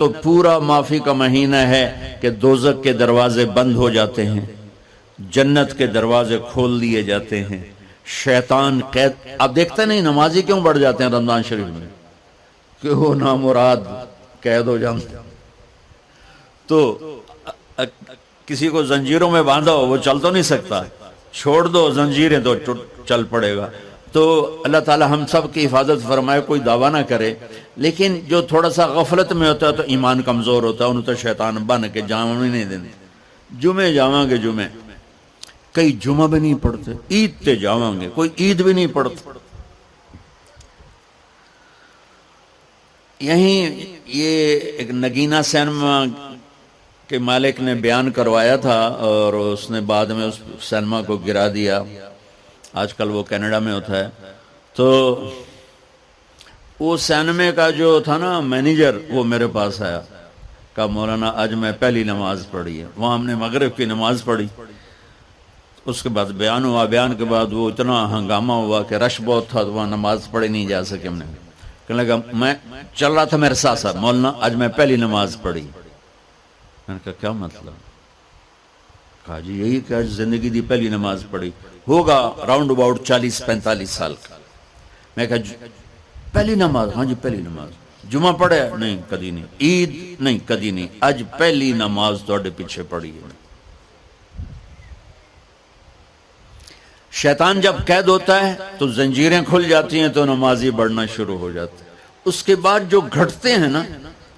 تو پورا معافی کا مہینہ ہے کہ دوزخ کے دروازے بند ہو جاتے ہیں، جنت کے دروازے کھول دیے جاتے ہیں، شیطان قید. آپ دیکھتے نہیں نمازی کیوں بڑھ جاتے ہیں رمضان شریف میں؟ کہ وہ نامراد قید ہو جاتے. تو کسی کو زنجیروں میں باندھو وہ چل تو نہیں سکتا، چھوڑ دو زنجیریں تو چل پڑے گا. تو اللہ تعالی ہم سب کی حفاظت فرمائے. کوئی دعویٰ نہ کرے، لیکن جو تھوڑا سا غفلت میں ہوتا ہے تو ایمان کمزور ہوتا ہے، انہوں تو شیطان بن کے جامع نہیں دینے. جمعے جاواں گے، جمعے کئی جمعہ بھی نہیں پڑھتے، عید تے جاواں گے کوئی عید بھی نہیں پڑھتے. یہیں یہ ایک نگینہ سینما کے مالک نے بیان کروایا تھا اور اس نے بعد میں اس سینما کو گرا دیا. آج کل وہ کینیڈا میں ہوتا ہے. تو وہ سینمے کا جو تھا نا مینیجر، وہ میرے پاس آیا، کہا مولانا آج میں پہلی نماز پڑھی ہے. وہاں ہم نے مغرب کی نماز پڑھی، اس کے بعد بیان ہوا. بیان کے بعد وہ اتنا ہنگامہ ہوا کہ رش بہت تھا تو وہاں نماز پڑھی نہیں جا سکے. ہم نے کہنے لگا، میں چل رہا تھا میرے ساتھ ساتھ، مولانا آج میں پہلی نماز پڑھی. میں نے کہا کیا مطلب؟ کہا جی یہی کہ آج زندگی دی پہلی نماز پڑھی. ہوگا راؤنڈ اباؤٹ 40-45 سال کا. میں کہا پہلی نماز؟ ہاں جی پہلی نماز. جمعہ پڑھے؟ نہیں کدی نہیں. عید؟ نہیں کدی نہیں. آج پہلی نماز توڑے پیچھے پڑھی ہے. شیطان جب قید ہوتا ہے تو زنجیریں کھل جاتی ہیں تو نمازی بڑھنا شروع ہو جاتے ہیں. اس کے بعد جو گھٹتے ہیں نا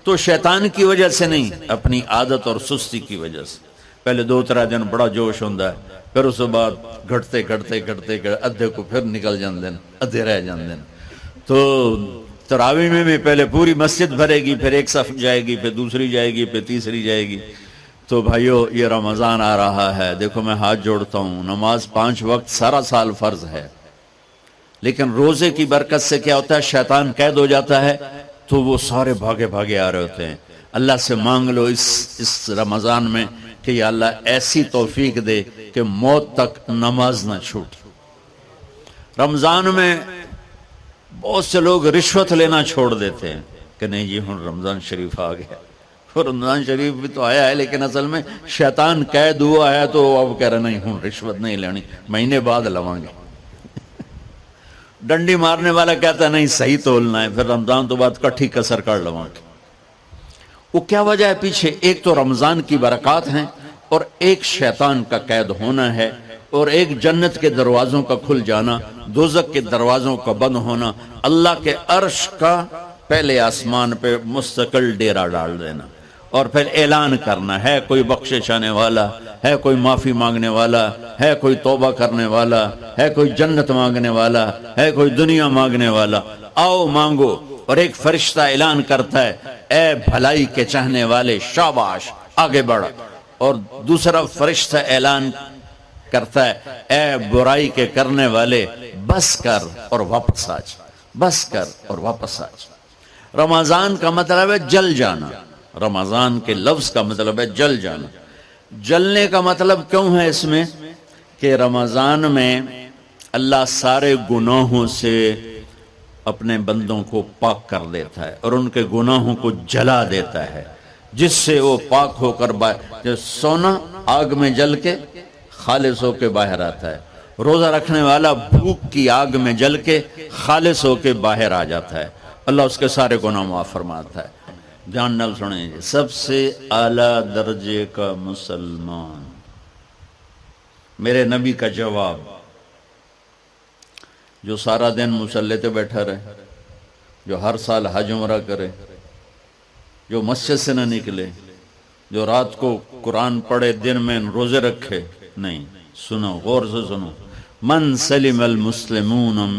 تو شیطان کی وجہ سے نہیں، اپنی عادت اور سستی کی وجہ سے. پہلے 2-3 دن بڑا جوش ہوندہ ہے، پھر اس کے بعد گھٹتے ادھے کو پھر نکل جاندے ہیں، ادھے رہ جاندے ہیں. تو تراویح میں بھی پہلے پوری مسجد بھرے گی، پھر ایک صف جائے گی، پھر دوسری جائے گی، پھر تیسری جائے گی. تو بھائیو یہ رمضان آ رہا ہے، دیکھو میں ہاتھ جوڑتا ہوں، نماز 5 وقت سارا سال فرض ہے، لیکن روزے کی برکت سے کیا ہوتا ہے؟ شیطان قید ہو جاتا ہے تو وہ سارے بھاگے آ رہے ہوتے ہیں. اللہ سے مانگ لو اس رمضان میں کہ یا اللہ ایسی توفیق دے کہ موت تک نماز نہ چھوٹ. رمضان میں بہت سے لوگ رشوت لینا چھوڑ دیتے ہیں کہ نہیں جی ہن رمضان شریف آ گیا. رمضان شریف بھی تو آیا ہے، لیکن اصل میں شیطان قید ہوا ہے تو اب کہہ رہے نہیں ہن رشوت نہیں لینی، مہینے بعد لواں گے. ڈنڈی مارنے والا کہتا ہے نہیں صحیح تولنا ہے، پھر رمضان تو بعد کٹھی کسر کر لواں گے. وہ کیا وجہ ہے پیچھے؟ ایک تو رمضان کی برکات ہیں، اور ایک شیطان کا قید ہونا ہے، اور ایک جنت کے دروازوں کا کھل جانا، دوزخ کے دروازوں کا بند ہونا، اللہ کے عرش کا پہلے آسمان پہ مستقل ڈیرا ڈال دینا، اور پھر اعلان کرنا ہے کوئی بخشش آنے والا ہے، کوئی معافی مانگنے والا ہے، کوئی توبہ کرنے والا ہے، کوئی جنت مانگنے والا ہے، کوئی دنیا مانگنے والا. آؤ مانگو. اور ایک فرشتہ اعلان کرتا ہے اے بھلائی کے چاہنے والے شاباش آگے بڑھ، اور دوسرا فرشتہ اعلان کرتا ہے اے برائی کے کرنے والے بس کر اور واپس آ جا، بس کر اور واپس آ جا. رمضان کا مطلب ہے جل جانا. رمضان کے لفظ کا مطلب ہے جل جانا. جلنے کا مطلب کیوں ہے اس میں؟ کہ رمضان میں اللہ سارے گناہوں سے اپنے بندوں کو پاک کر دیتا ہے اور ان کے گناہوں کو جلا دیتا ہے، جس سے وہ پاک ہو کر جو سونا آگ میں جل کے خالص ہو کے باہر آتا ہے، روزہ رکھنے والا بھوک کی آگ میں جل کے خالص ہو کے باہر آ جاتا ہے، اللہ اس کے سارے گناہ معاف فرماتا ہے. دھیان نال سنیں، سب سے اعلیٰ درجے کا مسلمان، میرے نبی کا جواب، جو سارا دن مصلی پہ بیٹھا رہے، جو ہر سال حج عمرہ کرے، جو مسجد سے نہ نکلے، جو رات کو قرآن پڑھے، دن میں روزے رکھے. نہیں، سنو غور سے سنو. من سلم المسلمون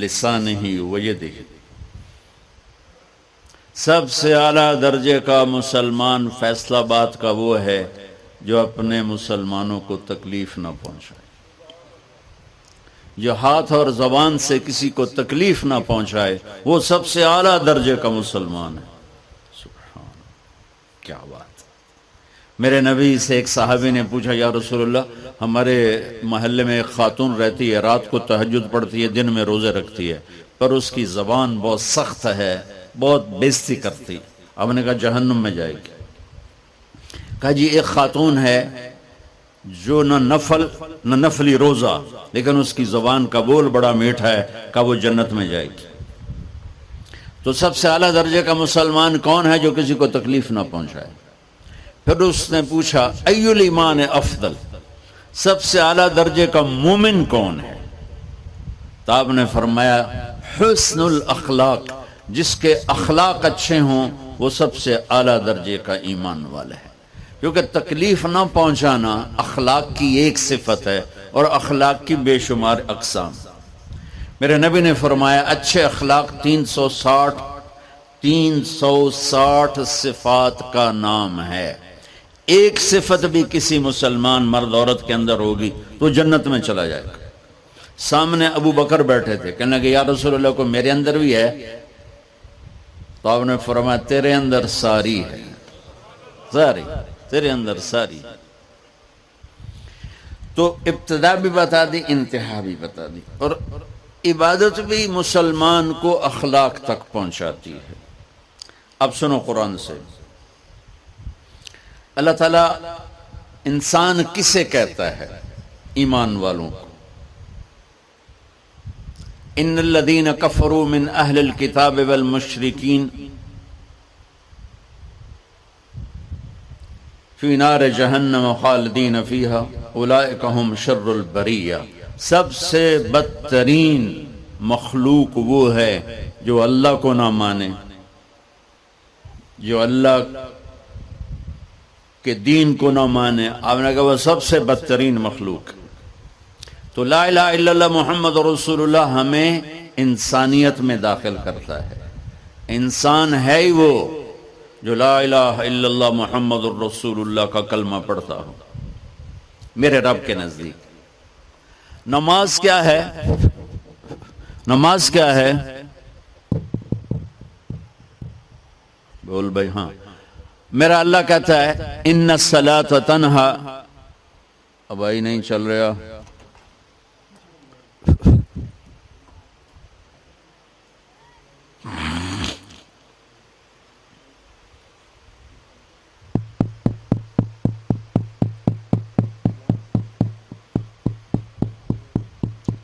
لسانہ ویدہ، سب سے اعلیٰ درجے کا مسلمان فیصلہ بات کا وہ ہے جو اپنے مسلمانوں کو تکلیف نہ پہنچائے، جو ہاتھ اور زبان سے کسی کو تکلیف نہ پہنچائے، وہ سب سے اعلیٰ درجے کا مسلمان ہے. سبحان کیا بات. میرے نبی سے ایک صحابی نے پوچھا یا رسول اللہ، ہمارے محلے میں ایک خاتون رہتی ہے، رات کو تہجد پڑھتی ہے، دن میں روزے رکھتی ہے، پر اس کی زبان بہت سخت ہے، بہت بےزتی کرتی. اب نے کہا جہنم میں جائے گی. کہا جی ایک خاتون ہے جو نہ نفلی روزہ لیکن اس کی زبان کا بول بڑا میٹھا ہے، کہا وہ جنت میں جائے گی. تو سب سے اعلیٰ درجے کا مسلمان کون ہے جو کسی کو تکلیف نہ پہنچائے؟ پھر اس نے پوچھا ای الایمان افضل، سب سے اعلیٰ درجے کا مومن کون ہے؟ تو آپ نے فرمایا حسن الاخلاق، جس کے اخلاق اچھے ہوں وہ سب سے اعلیٰ درجے کا ایمان والا ہے. کیونکہ تکلیف نہ پہنچانا اخلاق کی ایک صفت ہے اور اخلاق کی بے شمار اقسام. میرے نبی نے فرمایا اچھے اخلاق 360 صفات کا نام ہے. ایک صفت بھی کسی مسلمان مرد عورت کے اندر ہوگی تو جنت میں چلا جائے گا. سامنے ابو بکر بیٹھے تھے، کہنے لگے یا رسول اللہ کو میرے اندر بھی ہے؟ تو آپ نے فرمایا تیرے اندر ساری ہے، ساری تیرے اندر ساری. تو ابتدا بھی بتا دی، انتہا بھی بتا دی. اور عبادت بھی مسلمان کو اخلاق تک پہنچاتی ہے. اب سنو قرآن سے، اللہ تعالیٰ انسان کسے کہتا ہے؟ ایمان والوں کو. ان الذین کفروا من اہل الکتاب والمشرکین فی نار جہنم خالدین فیہا اولئک ہم شر البریہ. سب سے بدترین مخلوق وہ ہے جو اللہ کو نہ مانے، جو اللہ کے دین کو نہ مانے. آپ نے کہا وہ سب سے بدترین مخلوق. تو لا الہ الا اللہ محمد رسول اللہ ہمیں انسانیت میں داخل کرتا ہے. انسان ہے ہی وہ جو لا الہ الا اللہ محمد رسول اللہ کا کلمہ پڑھتا ہو میرے رب کے نزدیک. نماز کیا ہے؟ نماز کیا ہے؟ بول بھائی. ہاں، میرا اللہ کہتا ہے ان الصلاۃ تنہا. اب آئی نہیں چل رہا.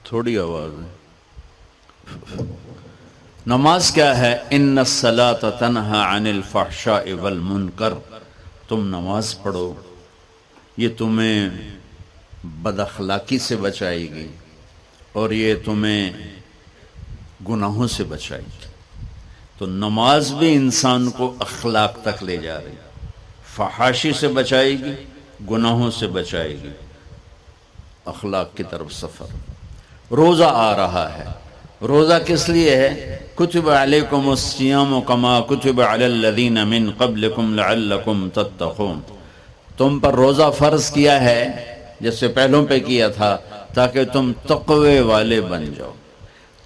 تھوڑی آواز ہے. نماز کیا ہے؟ ان الصلاۃ تنہا عن الفحشاء والمنکر. تم نماز پڑھو، یہ تمہیں بد اخلاقی سے بچائے گی اور یہ تمہیں گناہوں سے بچائے گی. تو نماز بھی انسان کو اخلاق تک لے جا رہی، فحاشی سے بچائے گی، گناہوں سے بچائے گی، اخلاق کی طرف سفر. روزہ آ رہا ہے. روزہ کس لیے ہے؟ کتب علیکم الصیام کما کتب علی الذین من قبلکم لعلکم تتقون. تم پر روزہ فرض کیا ہے جیسے پہلوں پہ کیا تھا تاکہ تم تقوی والے بن جاؤ.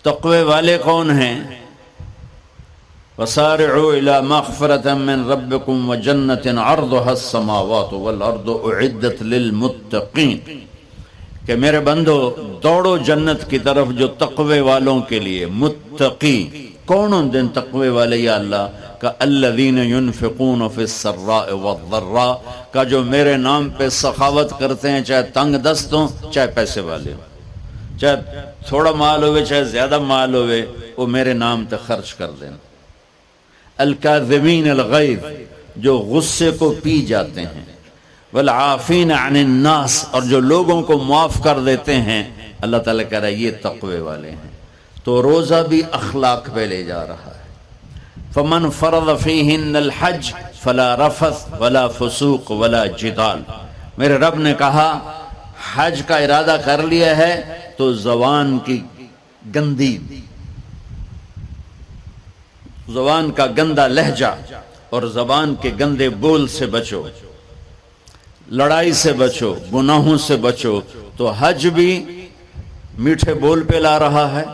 تقوی والے کون ہیں؟ وسارعوا الی مغفرۃ من ربکم وجنۃ عرضها السماوات والارض اعدت للمتقین. کہ میرے بندو دوڑو جنت کی طرف جو تقوی والوں کے لیے. متقی کون ان دن تقوی والے یا اللہ کا؟ الذین ينفقون فی السراء والضراء کا جو میرے نام پہ سخاوت کرتے ہیں، چاہے تنگ دست ہوں چاہے پیسے والے ہوں، چاہے تھوڑا مال ہوئے چاہے زیادہ مال ہوئے، وہ میرے نام پہ خرچ کر دیں. الکاظمین الغیظ جو غصے کو پی جاتے ہیں، والعافین عن الناس اور جو لوگوں کو معاف کر دیتے ہیں. اللہ تعالیٰ کہہ رہا ہے یہ تقوی والے ہیں. تو روزہ بھی اخلاق پہ لے جا رہا ہے. فمن فرض فیہن الحج فلا رفث ولا فسوق ولا جدال. میرے رب نے کہا حج کا ارادہ کر لیا ہے تو زبان کی گندی، زبان کا گندا لہجہ اور زبان کے گندے بول سے بچو، لڑائی سے بچو، گناہوں سے بچو. تو حج بھی میٹھے بول پہ لا رہا ہے،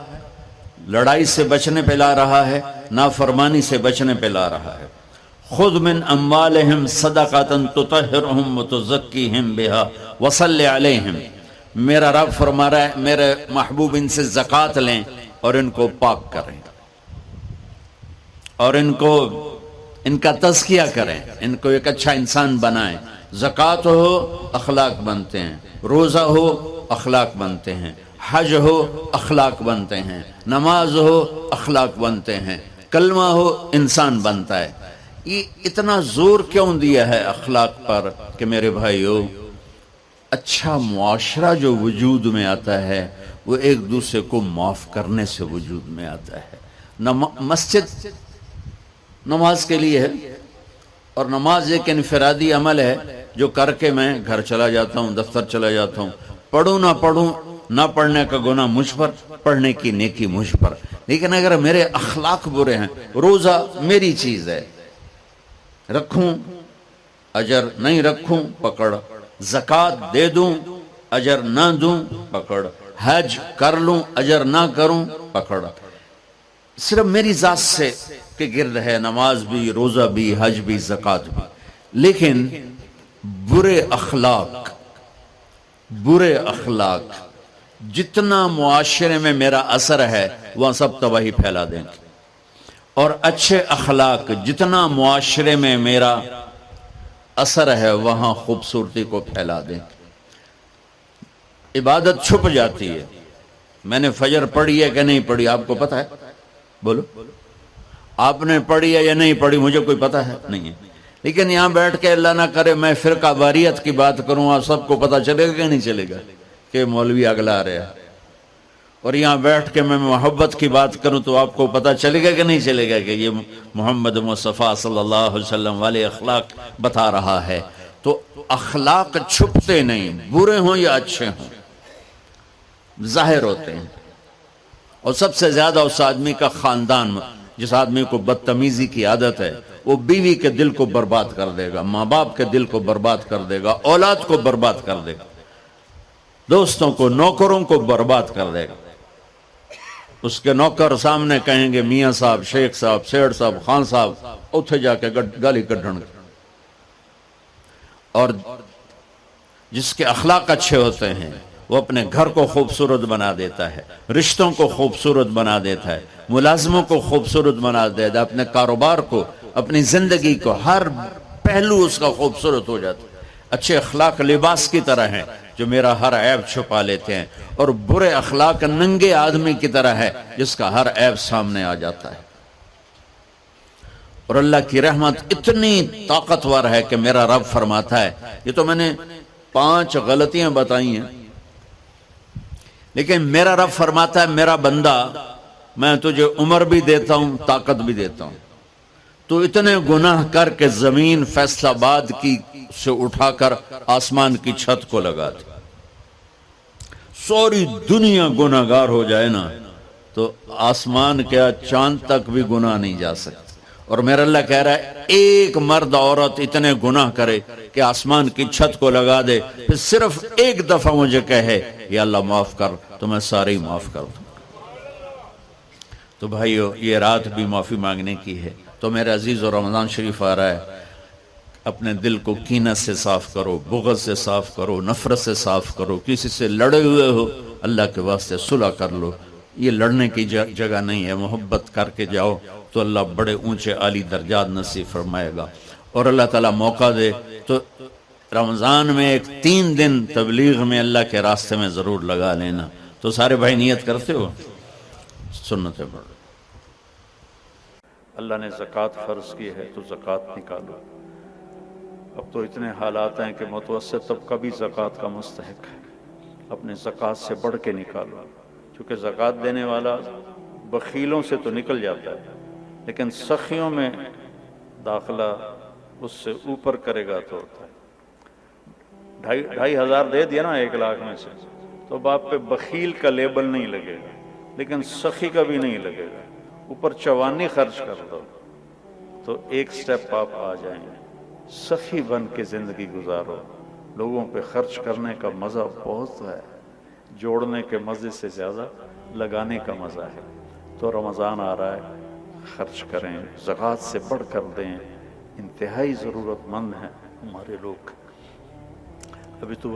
لڑائی سے بچنے پہ لا رہا ہے، نافرمانی سے بچنے پہ لا رہا ہے. خذ من اموالہم صدقۃ تطہرہم وتزکیہم بہا وصلی علیہم. میرا رب فرما رہا ہے میرے محبوب ان سے زکوٰۃ لیں اور ان کو پاک کریں اور ان کا تزکیہ کریں، ان کو ایک اچھا انسان بنائیں۔ زکوٰۃ ہو اخلاق بنتے ہیں، روزہ ہو اخلاق بنتے ہیں، حج ہو اخلاق بنتے ہیں، نماز ہو اخلاق بنتے ہیں، کلمہ ہو انسان بنتا ہے۔ یہ اتنا زور کیوں دیا ہے اخلاق پر کہ میرے بھائیو، اچھا معاشرہ جو وجود میں آتا ہے وہ ایک دوسرے کو معاف کرنے سے وجود میں آتا ہے۔ مسجد نماز کے لیے ہے، اور نماز ایک انفرادی عمل ہے جو کر کے میں گھر چلا جاتا ہوں، دفتر چلا جاتا ہوں، پڑھوں نہ پڑھوں، نہ پڑھنے کا گناہ مجھ پر، پڑھنے کی نیکی مجھ پر۔ لیکن اگر میرے اخلاق برے ہیں، روزہ میری چیز ہے، رکھوں اجر، نہیں رکھوں پکڑ، زکوٰۃ دے دوں اجر نہ دوں پکڑ، حج کر لوں اجر نہ کروں پکڑ، صرف میری ذات سے کے گرد ہے، نماز بھی، روزہ بھی، حج بھی، زکوٰۃ بھی۔ لیکن برے اخلاق جتنا معاشرے میں میرا اثر ہے وہاں سب تباہی پھیلا دیں گے، اور اچھے اخلاق جتنا معاشرے میں میرا اثر ہے وہاں خوبصورتی کو پھیلا دیں گے۔ عبادت چھپ جاتی ہے۔ میں نے فجر پڑھی ہے کہ نہیں پڑھی آپ کو پتہ ہے؟ بولو، آپ نے پڑھی ہے یا نہیں پڑھی مجھے کوئی پتہ ہے نہیں ہے۔ لیکن یہاں بیٹھ کے اللہ نہ کرے میں فرقہ واریت کی بات کروں، آپ سب کو پتہ چلے گا کہ نہیں چلے گا کہ مولوی اگلا رہا ہے، اور یہاں بیٹھ کے میں محبت کی بات کروں تو آپ کو پتہ چلے گا کہ نہیں چلے گا کہ یہ محمد مصطفیٰ صلی اللہ علیہ وسلم والے اخلاق بتا رہا ہے۔ تو اخلاق چھپتے نہیں، برے ہوں یا اچھے ہوں، ظاہر ہوتے ہیں۔ اور سب سے زیادہ اس آدمی کا خاندان، جس آدمی کو بدتمیزی کی عادت ہے، وہ بیوی کے دل کو برباد کر دے گا، ماں باپ کے دل کو برباد کر دے گا، اولاد کو برباد کر دے گا، دوستوں کو، نوکروں کو برباد کر دے گا۔ اس کے نوکر سامنے کہیں گے میاں صاحب، شیخ صاحب، سیٹھ صاحب، خان صاحب، اتھے جا کے گالی کڈھن گے۔ اور جس کے اخلاق اچھے ہوتے ہیں وہ اپنے گھر کو خوبصورت بنا دیتا ہے، رشتوں کو خوبصورت بنا دیتا ہے، ملازموں کو خوبصورت بنا دیتا ہے، اپنے کاروبار کو، اپنی زندگی کو، ہر پہلو اس کا خوبصورت ہو جاتا ہے۔ اچھے اخلاق لباس کی طرح ہیں جو میرا ہر عیب چھپا لیتے ہیں، اور برے اخلاق ننگے آدمی کی طرح ہے جس کا ہر عیب سامنے آ جاتا ہے۔ اور اللہ کی رحمت اتنی طاقتور ہے کہ میرا رب فرماتا ہے، یہ تو میں نے 5 غلطیاں بتائی ہیں، لیکن میرا رب فرماتا ہے میرا بندہ میں تجھے عمر بھی دیتا ہوں، طاقت بھی دیتا ہوں، تو اتنے گناہ کر کے زمین فیصل آباد کی سے اٹھا کر آسمان کی چھت کو لگا دے، سوری دنیا گناہ گار ہو جائے نا تو آسمان کیا چاند تک بھی گناہ نہیں جا سکتے۔ اور میرا اللہ کہہ رہا ہے ایک مرد عورت اتنے گناہ کرے کہ آسمان کی چھت کو لگا دے، پھر صرف ایک دفعہ مجھے کہے یا اللہ معاف کر، تو میں سارے ہی معاف کر دوں۔ تو بھائیو یہ رات بھی معافی مانگنے کی ہے۔ تو میرے عزیز اور رمضان شریف آ رہا ہے، اپنے دل کو کینہ سے صاف کرو، بغض سے صاف کرو، نفرت سے صاف کرو، کسی سے لڑے ہوئے ہو اللہ کے واسطے صلح کر لو۔ یہ لڑنے کی جگہ نہیں ہے، محبت کر کے جاؤ تو اللہ بڑے اونچے عالی درجات نصیب فرمائے گا۔ اور اللہ تعالیٰ موقع دے تو رمضان میں ایک 3 دن تبلیغ میں اللہ کے راستے میں ضرور لگا لینا۔ تو سارے بھائی نیت کرتے ہو؟ سنتیں پڑھو۔ اللہ نے زکوٰۃ فرض کی ہے تو زکوٰۃ نکالو۔ اب تو اتنے حالات ہیں کہ متوسط طبقہ بھی زکوٰۃ کا مستحق ہے، اپنے زکوٰۃ سے بڑھ کے نکالو، چونکہ زکوٰۃ دینے والا بخیلوں سے تو نکل جاتا ہے، لیکن سخیوں میں داخلہ اس سے اوپر کرے گا تو ہوتا ہے۔ 2,500 دے دیا نا 1 لاکھ میں سے، تو باپ پہ بخیل کا لیبل نہیں لگے گا، لیکن سخی کا بھی نہیں لگے گا۔ اوپر 54 خرچ کر دو تو ایک سٹیپ آپ آ جائیں گے۔ سخی بن کے زندگی گزارو، لوگوں پہ خرچ کرنے کا مزہ بہت ہے، جوڑنے کے مزے سے زیادہ لگانے کا مزہ ہے۔ تو رمضان آ رہا ہے، خرچ کریں، زکوٰۃ سے بڑھ کر دیں، انتہائی ضرورت مند ہیں ہمارے لوگ۔ ابھی تو